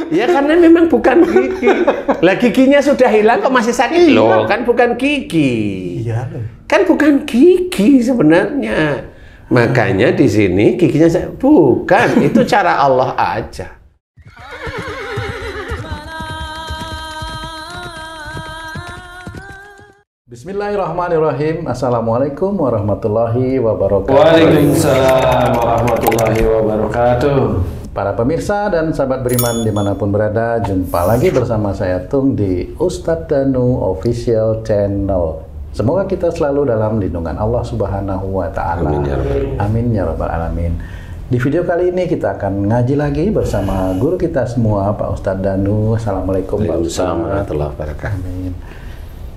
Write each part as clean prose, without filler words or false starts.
Ya karena memang bukan gigi. Lah giginya sudah hilang kok masih sakit loh, kan bukan gigi. Iya loh. Kan bukan gigi sebenarnya. Makanya di sini giginya bukan, itu cara Allah aja. Bismillahirrahmanirrahim. Assalamualaikum warahmatullahi wabarakatuh. Waalaikumsalam warahmatullahi wabarakatuh. Para pemirsa dan sahabat beriman dimanapun berada, jumpa lagi bersama saya Tung di Ustadz Danu Official Channel. Semoga kita selalu dalam lindungan Allah Subhanahu wa Ta'ala. Amin ya Rabbal Alamin. Di video kali ini kita akan ngaji lagi bersama guru kita semua, Pak Ustadz Danu. Assalamualaikum warahmatullahi wabarakatuh. Amin.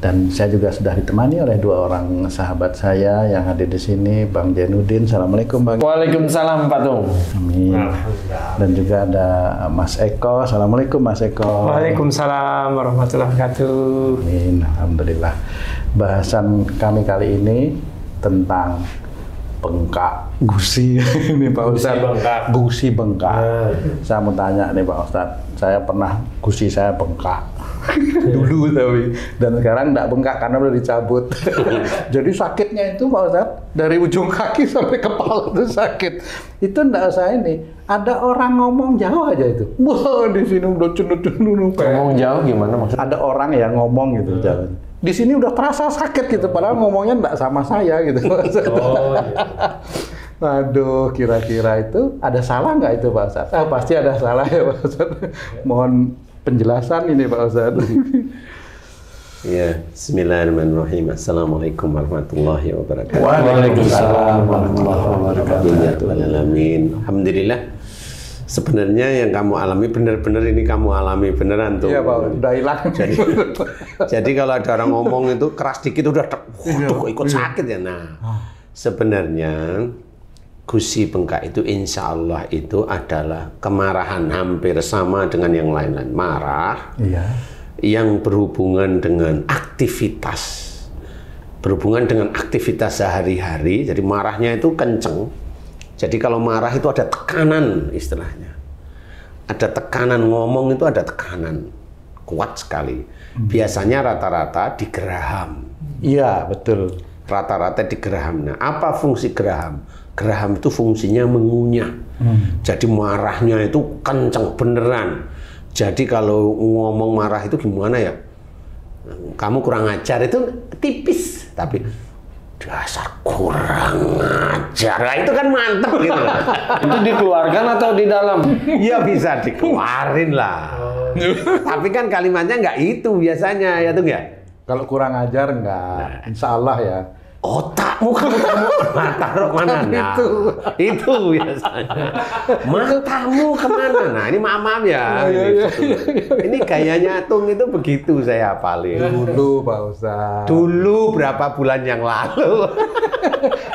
Dan saya juga sudah ditemani oleh dua orang sahabat saya yang hadir di sini, Bang Jainuddin. Assalamualaikum, Bang. Waalaikumsalam, Pak Tung. Amin. Dan juga ada Mas Eko. Assalamualaikum, Mas Eko. Waalaikumsalam warahmatullahi wabarakatuh. Amin. Alhamdulillah. Bahasan kami kali ini tentang bengkak gusi. Ini Pak Ustadz. Gusi bengkak. Saya mau tanya nih Pak Ustadz. Saya pernah gusi saya bengkak. Dulu tapi, dan sekarang enggak bengkak karena udah dicabut. Jadi sakitnya itu Pak Ustadz, dari ujung kaki sampai kepala itu sakit. Itu enggak usah ini. Ada orang ngomong jauh aja itu. Wah, di sini udah cenut-cenut. Ngomong jauh gimana maksudnya? Ada orang yang ngomong gitu jauh. Di sini udah terasa sakit gitu, padahal ngomongnya enggak sama saya gitu. Oh, iya. Aduh, kira-kira itu ada salah nggak itu Pak Ustadz? Pasti ada salah ya Pak Ustadz. Mohon penjelasan ini Pak Ustadz. Ya, bismillahirrahmanirrahim. Assalamualaikum warahmatullahi wabarakatuh. Waalaikumsalam warahmatullahi wabarakatuh. Alhamdulillah. Sebenarnya yang kamu alami benar-benar ini kamu alami beneran tuh. Iya Pak, udah hilang. Jadi kalau ada orang ngomong itu keras dikit udah ikut sakit ya. Nah, sebenarnya gusi bengkak itu insya Allah itu adalah kemarahan hampir sama dengan yang lain-lain. Marah yang berhubungan dengan aktivitas. Berhubungan dengan aktivitas sehari-hari, jadi marahnya itu kenceng. Jadi kalau marah itu ada tekanan istilahnya. Ada tekanan ngomong itu ada tekanan. Kuat sekali. Biasanya rata-rata di geraham. Iya, betul. Rata-rata di geraham. Nah, apa fungsi geraham? Geraham itu fungsinya mengunyah. Jadi marahnya itu kenceng beneran. Jadi kalau ngomong marah itu gimana ya? Kamu kurang ajar itu tipis, tapi dasar kurang ajar. Nah, itu kan mantap gitu. Itu dikeluarkan atau di dalam? Ya bisa dikeluarin lah. Tapi kan kalimatnya nggak itu biasanya ya tuh ya. Kalau kurang ajar nggak, insya Allah ya. Otakmu kamu taruh mana? Nah, itu biasanya. Matamu kemana? Nah ini maaf ya. Ini gayanya Tung itu begitu saya hafalin. Dulu Pak Ustadz. Dulu berapa bulan yang lalu.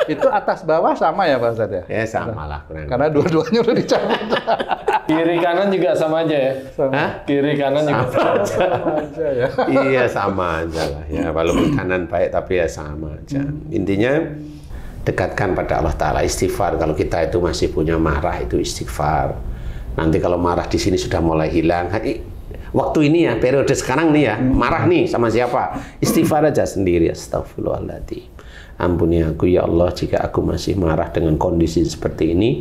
Itu atas bawah sama ya Pak Ustadz ya? Ya sama lah. Karena dua-duanya udah dicabut. Kiri kanan juga sama aja ya? Hah? Kiri kanan juga sama aja ya? Iya sama aja lah. Ya walaupun kanan baik tapi ya sama aja. Intinya dekatkan pada Allah Ta'ala, istighfar. Kalau kita itu masih punya marah itu istighfar. Nanti kalau marah di sini sudah mulai hilang. Waktu ini ya, periode sekarang nih ya, marah nih sama siapa? Istighfar aja sendiri. Astagfirullahaladzim. Ampuni aku ya Allah jika aku masih marah dengan kondisi seperti ini.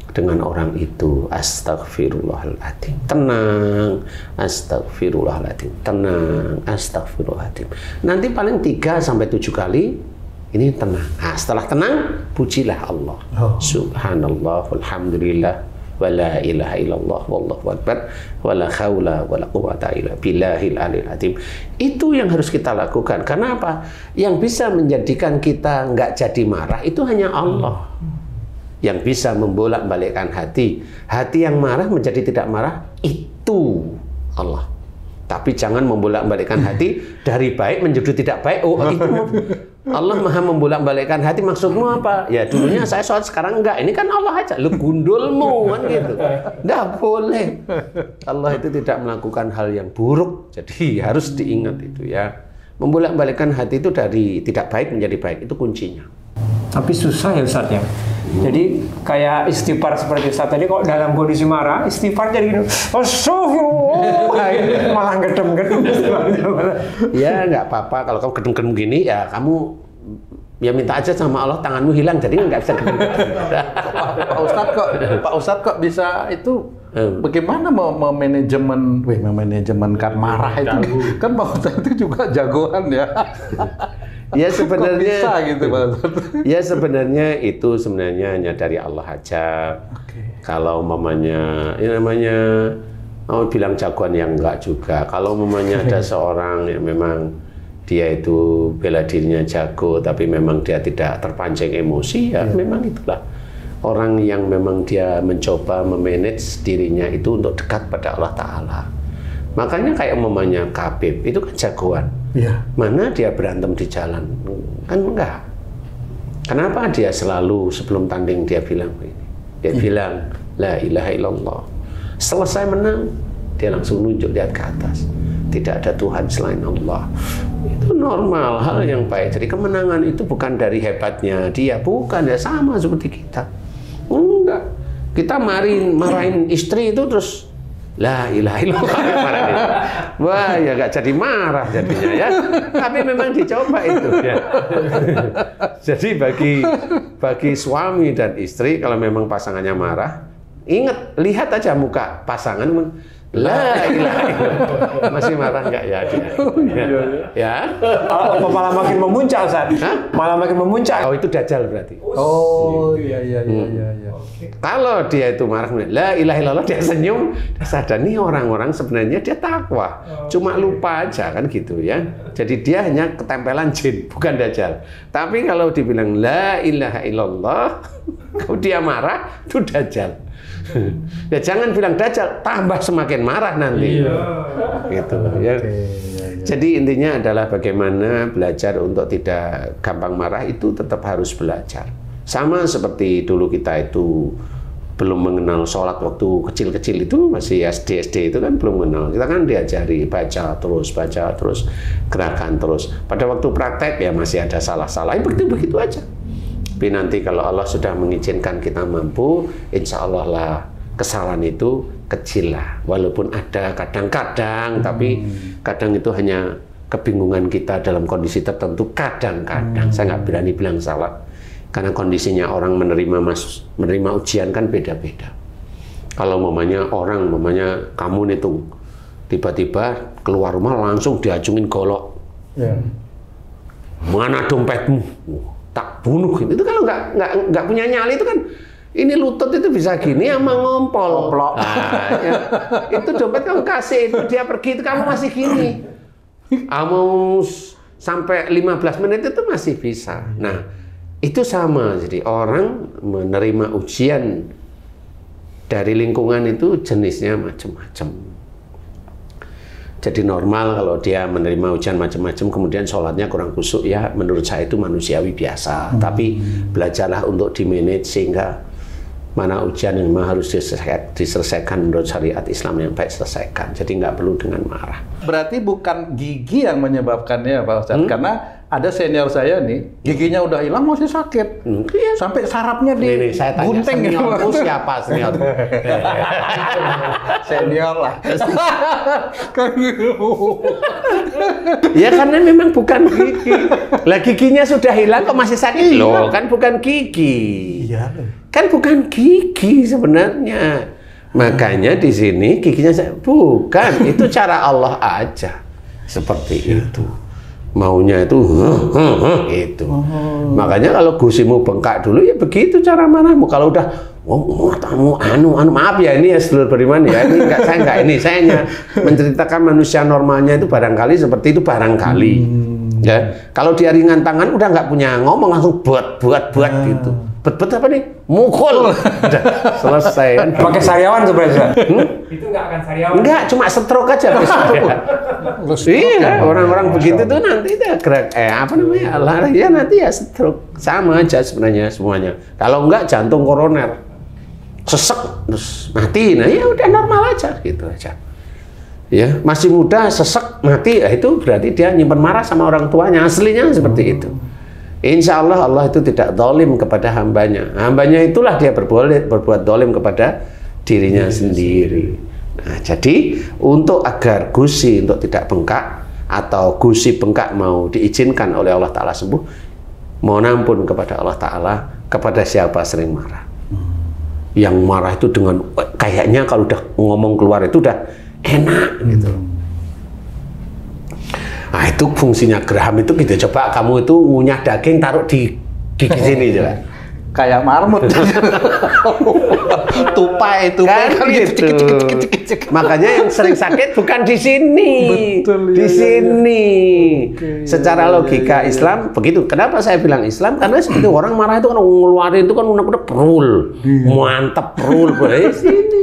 Dengan orang itu, astagfirullahaladzim, tenang, astagfirullahaladzim, tenang, astagfirullahaladzim. Nanti paling 3-7 kali ini tenang. Nah, setelah tenang, pujilah Allah. Subhanallah, walhamdulillah, wala ilaha illallah, wallahu akbar, wala khawla, wala quwata illa billahil aliyil azim. Itu yang harus kita lakukan. Karena apa? Yang bisa menjadikan kita nggak jadi marah itu hanya Allah. Yang bisa membolak-balikkan hati. Hati yang marah menjadi tidak marah, itu Allah. Tapi jangan membolak-balikkan hati dari baik menjadi tidak baik. Oh, itu Allah maha membolak-balikkan hati. Maksudmu apa? Ya dulunya saya sholat, sekarang enggak. Ini kan Allah aja. Lu gundulmu kan gitu. Nggak boleh. Allah itu tidak melakukan hal yang buruk. Jadi harus diingat itu ya. Membolak-balikkan hati itu dari tidak baik menjadi baik. Itu kuncinya. Tapi susah ya Ustadz ya. Jadi kayak istighfar seperti Ustadz tadi, kok dalam kondisi marah istighfar jadi gini, astagfirullah, malah gedem-gedem. Ya nggak apa-apa, kalau kamu gedem-gedem gini ya kamu ya minta aja sama Allah tanganmu hilang, jadi nggak bisa gedem-gedem. Pak Ustadz kok bisa itu? Bagaimana memanajemenkan marah itu? Kan Pak Ustadz itu juga jagoan ya. Ya sebenarnya bisa gitu, Pak Ustadz? Ya sebenarnya itu hanya dari Allah aja. Kalau mamanya, ya namanya mau bilang jagoan yang enggak juga. Kalau mamanya ada seorang yang memang dia itu bela dirinya jago, tapi memang dia tidak terpancing emosi, ya memang itulah orang yang memang dia mencoba memanage dirinya itu untuk dekat pada Allah Ta'ala. Makanya kayak mamanya Khabib itu kan jagoan. Iya. Mana dia berantem di jalan? Kan enggak. Kenapa dia selalu sebelum tanding dia bilang ini? Dia bilang la ilaha illallah. Selesai menang, dia langsung nunjuk lihat ke atas. Tidak ada Tuhan selain Allah. Itu normal, hal yang baik. Jadi kemenangan itu bukan dari hebatnya dia, bukan ya, sama seperti kita. Enggak. Kita marahin istri itu terus la ilaha illallah. Wah, ya nggak jadi marah jadinya ya. Tapi memang dicoba itu ya. Jadi bagi suami dan istri kalau memang pasangannya marah, ingat, lihat aja muka pasangan, la ilaha illallah. Masih marah nggak ya dia? Ya. Apa malah makin memuncak, Ustaz? Malah makin memuncak. Oh, itu dajjal berarti. Oh, iya. Kalau dia itu marah, la ilaha illallah, dia senyum, dia sadar nih orang-orang sebenarnya dia takwa, cuma lupa aja kan gitu ya. Jadi dia hanya ketempelan jin, bukan dajjal. Tapi kalau dibilang la ilaha illallah, kalau dia marah, itu dajjal. Ya jangan bilang dajjal, tambah semakin marah nanti. Gitu ya. Jadi intinya adalah bagaimana belajar untuk tidak gampang marah itu tetap harus belajar. Sama seperti dulu kita itu belum mengenal sholat waktu kecil-kecil itu, masih SD itu kan belum mengenal. Kita kan diajari baca terus, gerakan terus. Pada waktu praktek ya masih ada salah-salah, begitu-begitu aja. Tapi nanti kalau Allah sudah mengizinkan kita mampu, insya Allah lah kesalahan itu kecil lah. Walaupun ada kadang-kadang, tapi kadang itu hanya kebingungan kita dalam kondisi tertentu. Kadang-kadang saya nggak berani bilang salah, karena kondisinya orang menerima ujian kan beda-beda. Kalau mamanya kamu nih tiba-tiba keluar rumah langsung diacungin golok. Mana dompetmu? Tak bunuh. Itu kalau nggak punya nyali itu kan, ini lutut itu bisa gini sama ngompol. Nah, ya, itu dompet kamu kasih, itu dia pergi itu kamu masih gini. Mau sampai 15 menit itu masih bisa. Nah, itu sama. Jadi orang menerima ujian dari lingkungan itu jenisnya macam-macam. Jadi normal kalau dia menerima ujian macam-macam, kemudian sholatnya kurang khusyuk, ya menurut saya itu manusiawi biasa. Tapi belajarlah untuk di-manage sehingga mana ujian yang memang harus diselesaikan menurut syariat Islam yang baik, selesaikan. Jadi nggak perlu dengan marah. Berarti bukan gigi yang menyebabkannya, Pak Ustadz, karena ada senior saya nih, giginya udah hilang masih sakit. Sampai sarafnya Ini saya tanya, gunting seniorku siapa senior? Senior lah. Ya karena memang bukan gigi. Lah giginya sudah hilang kok masih sakit loh, kan bukan gigi. Iya. Kan bukan gigi sebenarnya. Makanya di sini giginya bukan, itu cara Allah aja. Seperti itu. Maunya itu itu. Makanya kalau gusimu bengkak dulu ya begitu cara marahmu. Kalau udah maaf ya, ini ya sedulur beriman ya, ini enggak, saya hanya menceritakan manusia normalnya itu barangkali seperti itu barangkali. Ya, kalau dia ringan tangan udah nggak punya ngomong, langsung buat gitu. Bet apa nih? Mukul. Udah selesai kan. Pakai sariawan sebenarnya. Itu nggak akan sariawan. Enggak, cuma stroke aja. Iya, orang-orang begitu tuh nanti itu gerak ya nanti ya stroke. Sama aja sebenarnya semuanya. Kalau enggak jantung koroner. Sesek terus mati. Nah, ya udah normal aja gitu aja. Ya, masih muda sesek mati, itu berarti dia nyimpen marah sama orang tuanya, aslinya seperti itu. Insya Allah Allah itu tidak zalim kepada hambanya. Hambanya itulah dia berbuat zalim kepada dirinya sendiri. Nah, jadi untuk agar gusi untuk tidak bengkak atau gusi bengkak mau diizinkan oleh Allah Ta'ala sembuh, mohon ampun kepada Allah Ta'ala kepada siapa sering marah. Yang marah itu dengan kayaknya kalau udah ngomong keluar itu udah enak gitu. Nah itu fungsinya geraham itu gitu. Coba kamu itu ngunyah daging taruh di gigi sini coba. Kayak marmut. tupai Kan gitu. Makanya yang sering sakit bukan di sini. Betul, di iya, sini. Oke, Secara logika Islam begitu. Kenapa saya bilang Islam? Karena seperti orang marah itu kan ngeluarin itu kan udah perul. Mantap perul. Di sini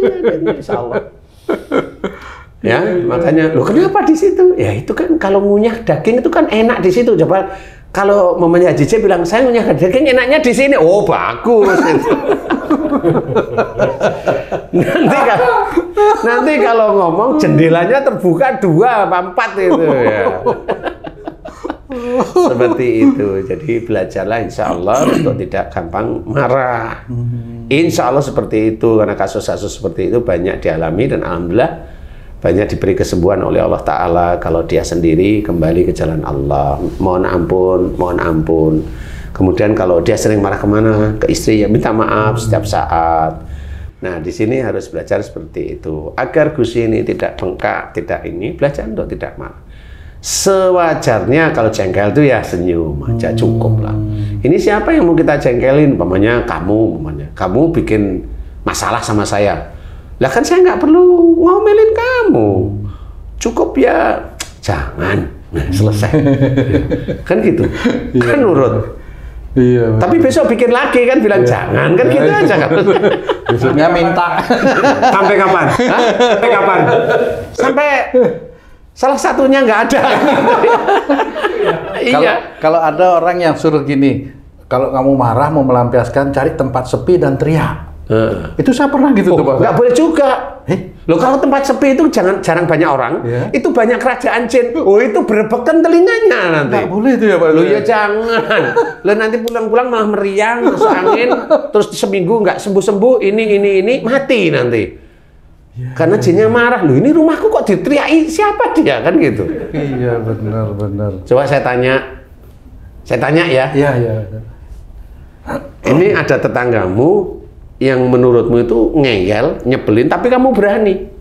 insyaallah. Ya, makanya loh kenapa di situ? Ya itu kan kalau ngunyah daging itu kan enak di situ. Coba kalau mamanya Haji C bilang saya ngunyah daging enaknya di sini. Oh, bagus itu. nanti kalau ngomong jendelanya terbuka 2 apa 4 itu ya. Seperti itu. Jadi belajarlah insya Allah untuk tidak gampang marah. Insya Allah seperti itu, karena kasus-kasus seperti itu banyak dialami dan alhamdulillah banyak diberi kesembuhan oleh Allah Ta'ala kalau dia sendiri kembali ke jalan Allah. Mohon ampun, mohon ampun. Kemudian kalau dia sering marah kemana? Ke istri, ya minta maaf setiap saat. Nah, di sini harus belajar seperti itu. Agar gusi ini tidak bengkak, tidak ini, belajar untuk tidak marah. Sewajarnya kalau jengkel itu ya senyum aja cukup lah. Ini siapa yang mau kita jengkelin? Umpamanya kamu, kamu bikin masalah sama saya. Lah kan saya nggak perlu ngomelin kamu, cukup ya jangan, nah, selesai, kan gitu, kan nurut. Iya. Tapi besok bikin lagi kan bilang jangan, kan gitu aja kan. Besoknya minta. Sampai kapan? Sampai kapan? Sampai salah satunya nggak ada. Iya. Kalau ada orang yang suruh gini, kalau kamu marah mau melampiaskan cari tempat sepi dan teriak. Itu saya pernah gitu tuh Pak. Nggak boleh juga. Loh kalau tempat sepi itu jarang banyak orang, itu banyak kerajaan jin. Oh itu berebekan telinganya nanti. Nggak boleh itu ya Pak. Loh ya jangan. Loh nanti pulang-pulang malah meriang, masuk angin, terus seminggu nggak sembuh-sembuh, ini mati nanti. Karena jinnya marah. Loh ini rumahku kok diteriaki, siapa dia kan gitu. Iya benar. Coba saya tanya ya. Iya. Ini ada tetanggamu yang menurutmu itu ngeyel, nyebelin, tapi kamu berani.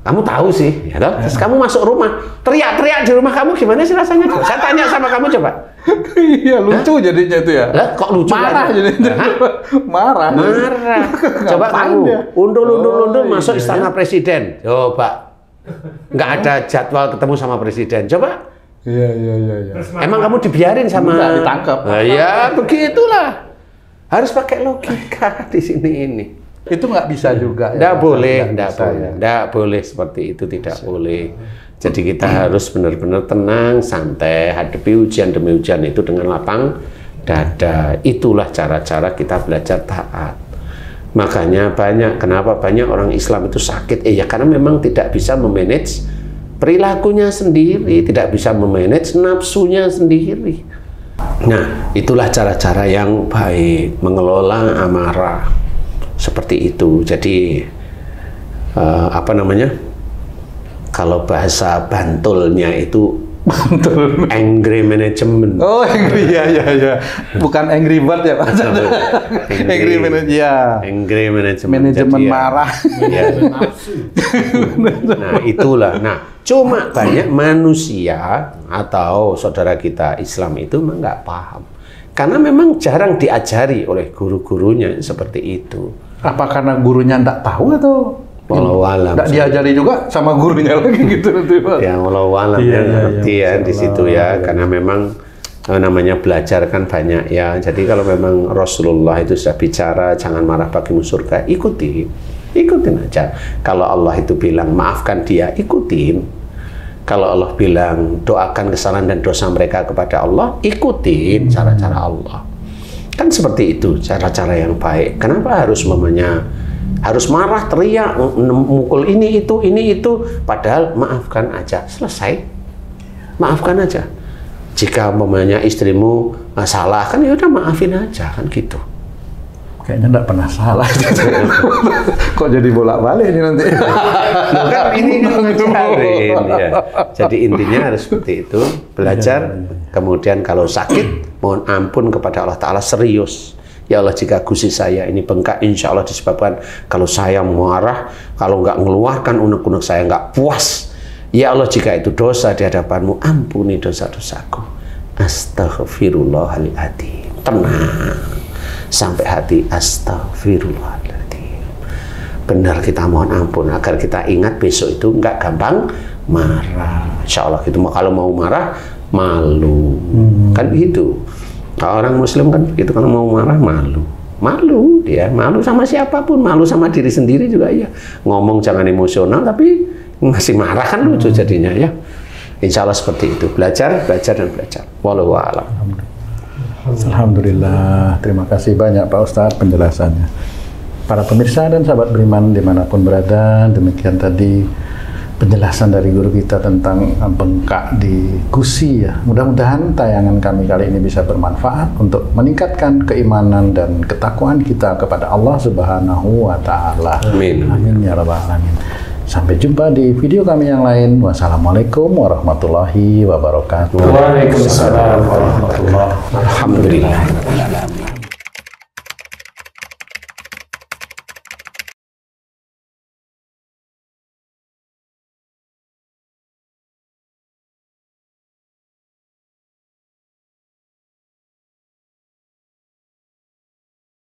Kamu tahu sih, ya toh? Terus kamu masuk rumah, teriak-teriak di rumah kamu, gimana sih rasanya? Saya tanya sama kamu coba. Iya lucu jadinya itu ya. Lah kok lucu? Marah jadinya. Marah. Coba kamu undul Oh, masuk iya. istana presiden. Coba. Nggak ada jadwal ketemu sama presiden. Coba. Iya. Emang kamu dibiarin sama? Nggak ditangkap. Nah, ya begitulah. Harus pakai logika di sini ini. Itu nggak bisa juga. Nggak boleh, ya. nggak boleh seperti itu, tidak boleh. Jadi kita harus benar-benar tenang, santai, hadapi ujian demi ujian itu dengan lapang dada. Itulah cara-cara kita belajar taat. Makanya kenapa banyak orang Islam itu sakit? Ya karena memang tidak bisa memanage perilakunya sendiri, tidak bisa memanage nafsunya sendiri. Nah, itulah cara-cara yang baik mengelola amarah seperti itu. Jadi kalau bahasa Bantulnya itu angry management. Oh, angry ya. Bukan angry bird ya Pak. Angry management ya. Angry management. Manajemen Jadi, marah. Ya. Nah, itulah. Nah, cuma banyak manusia atau saudara kita Islam itu memang nggak paham. Karena memang jarang diajari oleh guru-gurunya seperti itu. Apa karena gurunya nggak tahu atau Walau alam. nggak diajari juga sama gurunya lagi gitu nanti Pak? Ya walau alam Iya, yang ngerti ya di situ ya. Karena memang namanya belajar kan banyak ya. Jadi kalau memang Rasulullah itu sudah bicara jangan marah bagimu surga, ikutin aja. Kalau Allah itu bilang maafkan dia, ikutin. Kalau Allah bilang doakan kesalahan dan dosa mereka kepada Allah, ikutin cara-cara Allah. Kan seperti itu cara-cara yang baik. Kenapa harus harus marah, teriak, mukul ini itu, padahal maafkan aja, selesai. Maafkan aja. Jika umpamanya istrimu salah kan ya udah maafin aja kan gitu. Kayaknya enggak pernah salah. Kok jadi bolak-balik ini nanti? Kan ini kan ngajarin ya. Jadi intinya harus seperti itu, belajar. Kemudian kalau sakit, mohon ampun kepada Allah Ta'ala, serius. Ya Allah, jika gusi saya ini bengkak, insya Allah disebabkan kalau saya marah, kalau nggak mengeluarkan unek-unek saya nggak puas. Ya Allah, jika itu dosa di hadapanmu, ampuni dosa-dosaku. Astaghfirullahaladzim. Tenang. Sampai hati, astaghfirullahaladzim. Benar, kita mohon ampun agar kita ingat besok itu nggak gampang marah. Insya Allah gitu. Kalau mau marah, malu. Kan gitu. Kalau orang Muslim kan gitu, kalau mau marah malu dia, malu sama siapapun, malu sama diri sendiri juga ya. Ngomong jangan emosional tapi masih marah kan lucu jadinya ya. Insya Allah seperti itu, belajar dan belajar. Wallahu a'lam. Alhamdulillah, terima kasih banyak Pak Ustadz penjelasannya. Para pemirsa dan sahabat beriman dimanapun berada, demikian tadi penjelasan dari guru kita tentang bengkak di gusi ya. Mudah-mudahan tayangan kami kali ini bisa bermanfaat untuk meningkatkan keimanan dan ketakwaan kita kepada Allah Subhanahu wa Ta'ala. Amin. Amin ya rabbal alamin. Sampai jumpa di video kami yang lain. Wassalamualaikum warahmatullahi wabarakatuh. Waalaikumsalam warahmatullahi wabarakatuh. Alhamdulillah.